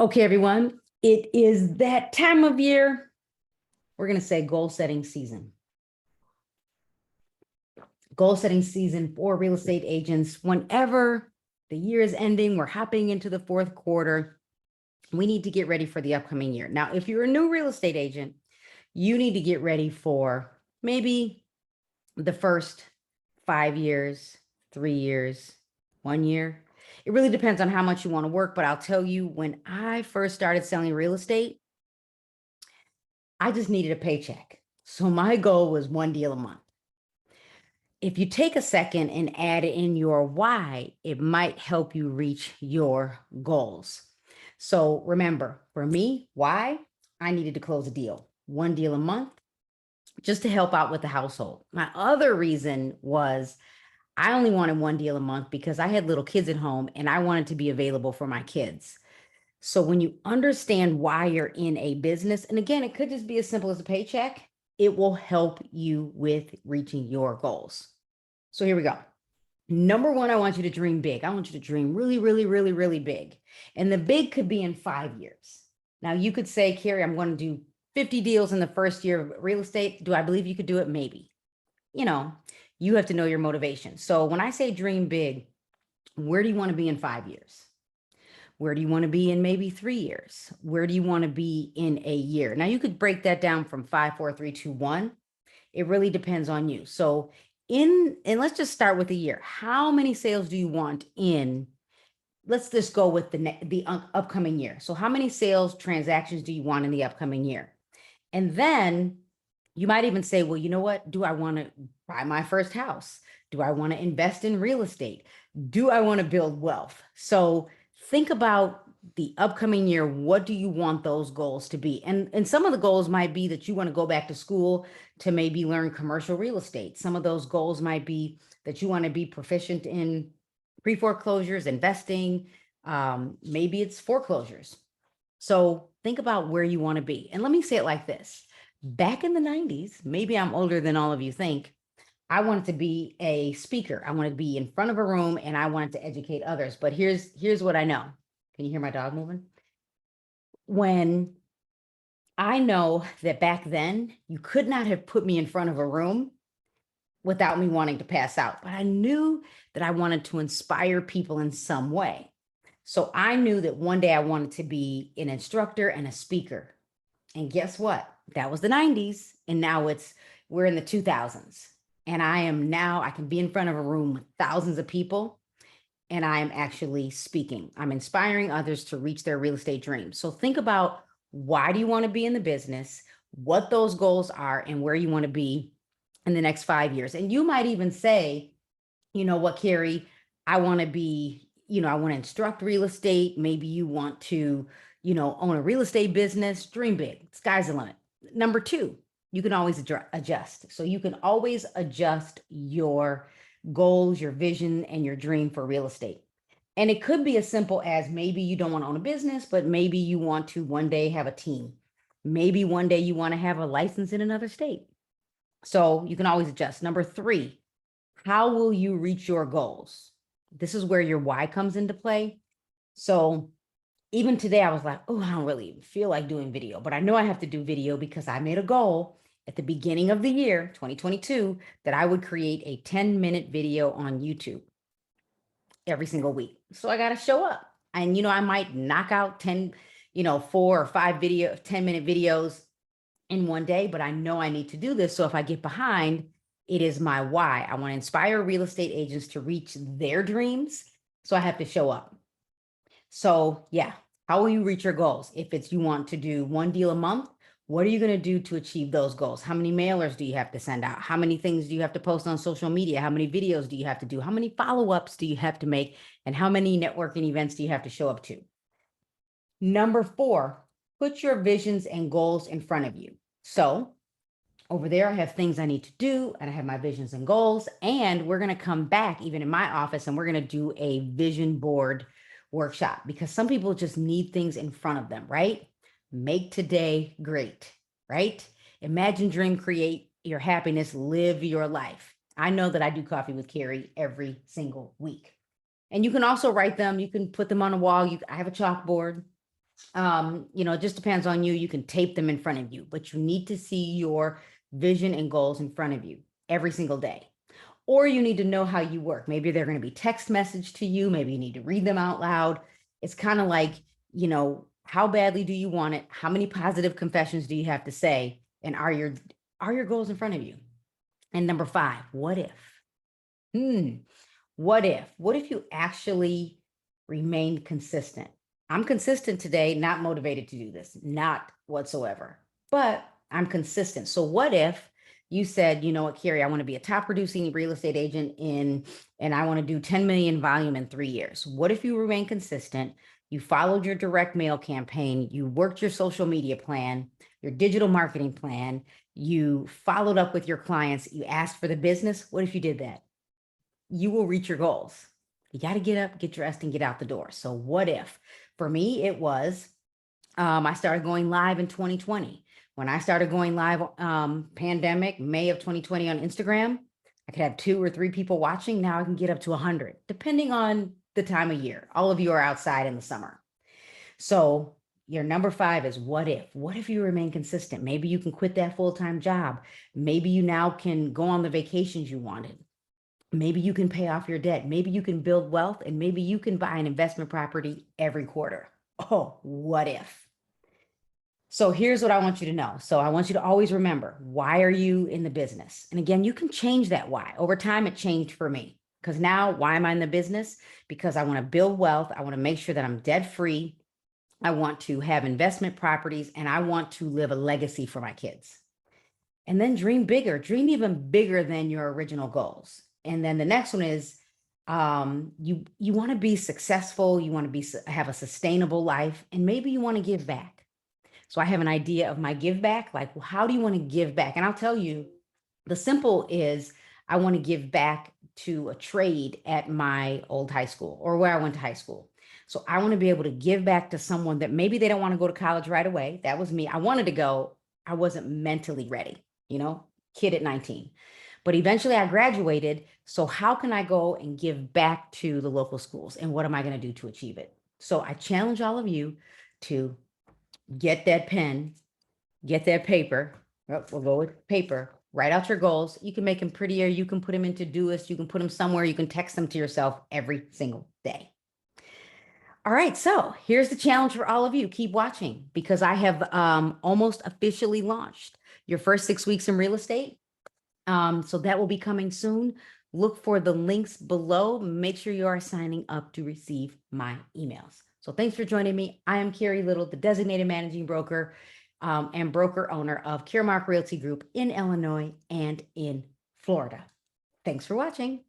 Okay, everyone, it is that time of year. We're going to say goal setting season. Goal setting season for real estate agents. Whenever the year is ending, we're hopping into the fourth quarter. We need to get ready for the upcoming year. Now, if you're a new real estate agent, you need to get ready for maybe the first 5 years, 3 years, 1 year. It really depends on how much you want to work. But I'll tell you, when I first started selling real estate, I just needed a paycheck. So my goal was one deal a month. If you take a second and add in your why, it might help you reach your goals. So remember, for me, why? I needed to close a deal, one deal a month, just to help out with the household. My other reason was I only wanted one deal a month because I had little kids at home and I wanted to be available for my kids. So when you understand why you're in a business, and again, it could just be as simple as a paycheck, it will help you with reaching your goals. So here we go. Number one, I want you to dream big. I want you to dream really, really, really, really big. And the big could be in 5 years. Now you could say, Carrie, I'm going to do 50 deals in the first year of real estate. Do I believe you could do it? Maybe. You have to know your motivation. So when I say dream big, where do you want to be in 5 years? Where do you want to be in maybe 3 years? Where do you want to be in a year? Now you could break that down from 5, 4, 3, 2, 1. It really depends on you. So and let's just start with a year. How many sales do you want in? Let's just go with the upcoming year. So how many sales transactions do you want in the upcoming year? And then you might even say, well, you know what? Do I want to buy my first house? Do I want to invest in real estate? Do I want to build wealth? So think about the upcoming year. What do you want those goals to be? And some of the goals might be that you want to go back to school to maybe learn commercial real estate. Some of those goals might be that you want to be proficient in pre-foreclosures, investing. Maybe it's foreclosures. So think about where you want to be. And let me say it like this. Back in the 90s, maybe I'm older than all of you think, I wanted to be a speaker. I wanted to be in front of a room and I wanted to educate others. But here's what I know. Can you hear my dog moving? When I know that back then you could not have put me in front of a room without me wanting to pass out. But I knew that I wanted to inspire people in some way. So I knew that one day I wanted to be an instructor and a speaker. And guess what? That was the 90s. And now we're in the 2000s. And I can be in front of a room with thousands of people. And I am actually speaking. I'm inspiring others to reach their real estate dreams. So think about, why do you want to be in the business, what those goals are, and where you want to be in the next 5 years. And you might even say, you know what, Carrie, I want to instruct real estate. Maybe you want to, own a real estate business. Dream big. Sky's the limit. Number two, you can always adjust. So you can always adjust your goals, your vision, and your dream for real estate. And it could be as simple as maybe you don't want to own a business, but maybe you want to one day have a team. Maybe one day you want to have a license in another state. So you can always adjust. Number three, how will you reach your goals? This is where your why comes into play. So even today, I was like, oh, I don't really feel like doing video, but I know I have to do video because I made a goal at the beginning of the year, 2022, that I would create a 10-minute video on YouTube every single week. So I got to show up. And, I might knock out 10, 4 or 5 10-minute videos in one day, but I know I need to do this. So if I get behind, it is my why. I want to inspire real estate agents to reach their dreams. So I have to show up. So yeah, how will you reach your goals? If it's you want to do one deal a month, what are you going to do to achieve those goals? How many mailers do you have to send out? How many things do you have to post on social media? How many videos do you have to do? How many follow-ups do you have to make? And how many networking events do you have to show up to? Number 4, put your visions and goals in front of you. So over there, I have things I need to do, and I have my visions and goals, and we're going to come back even in my office, and we're going to do a vision board workshop because some people just need things in front of them, right? Make today great, right? Imagine, dream, create your happiness, live your life. I know that I do coffee with Carrie every single week. And you can also write them. You can put them on a wall. I have a chalkboard. It just depends on you. You can tape them in front of you, but you need to see your vision and goals in front of you every single day. Or you need to know how you work. Maybe they're going to be text message to you. Maybe you need to read them out loud. It's kind of like, how badly do you want it? How many positive confessions do you have to say? And are your goals in front of you? And number 5, what if? What if you actually remained consistent? I'm consistent today, not motivated to do this, not whatsoever, but I'm consistent. So what if you said, you know what, Carrie, I want to be a top producing real estate agent and I want to do 10 million volume in 3 years. What if you remain consistent? You followed your direct mail campaign, you worked your social media plan, your digital marketing plan, you followed up with your clients, you asked for the business. What if you did that? You will reach your goals. You got to get up, get dressed, and get out the door. So what if? For me, it was I started going live in 2020. When I started going live, pandemic, May of 2020 on Instagram, I could have 2 or 3 people watching. Now I can get up to 100, depending on the time of year. All of you are outside in the summer. So your number 5 is what if? What if you remain consistent? Maybe you can quit that full-time job. Maybe you now can go on the vacations you wanted. Maybe you can pay off your debt. Maybe you can build wealth, and maybe you can buy an investment property every quarter. Oh, what if? So here's what I want you to know. So I want you to always remember, why are you in the business? And again, you can change that why. Over time, it changed for me because now why am I in the business? Because I want to build wealth. I want to make sure that I'm debt free. I want to have investment properties, and I want to live a legacy for my kids. And then dream bigger, dream even bigger than your original goals. And then the next one is you want to be successful, you want to have a sustainable life, and maybe you want to give back. So I have an idea of my give back, like, well, how do you want to give back? And I'll tell you, the simple is I want to give back to a trade at my old high school or where I went to high school. So I want to be able to give back to someone that maybe they don't want to go to college right away. That was me. I wanted to go. I wasn't mentally ready, kid at 19. But eventually I graduated. So how can I go and give back to the local schools? And what am I going to do to achieve it? So I challenge all of you to get that pen, get that paper. Oh, we'll go with paper. Write out your goals. You can make them prettier. You can put them into Todoist. You can put them somewhere. You can text them to yourself every single day. All right, so here's the challenge for all of you. Keep watching because I have almost officially launched your first 6 weeks in real estate. So that will be coming soon. Look for the links below. Make sure you are signing up to receive my emails. So thanks for joining me. I am Carrie Little, the designated managing broker and broker owner of Caremark Realty Group in Illinois and in Florida. Thanks for watching.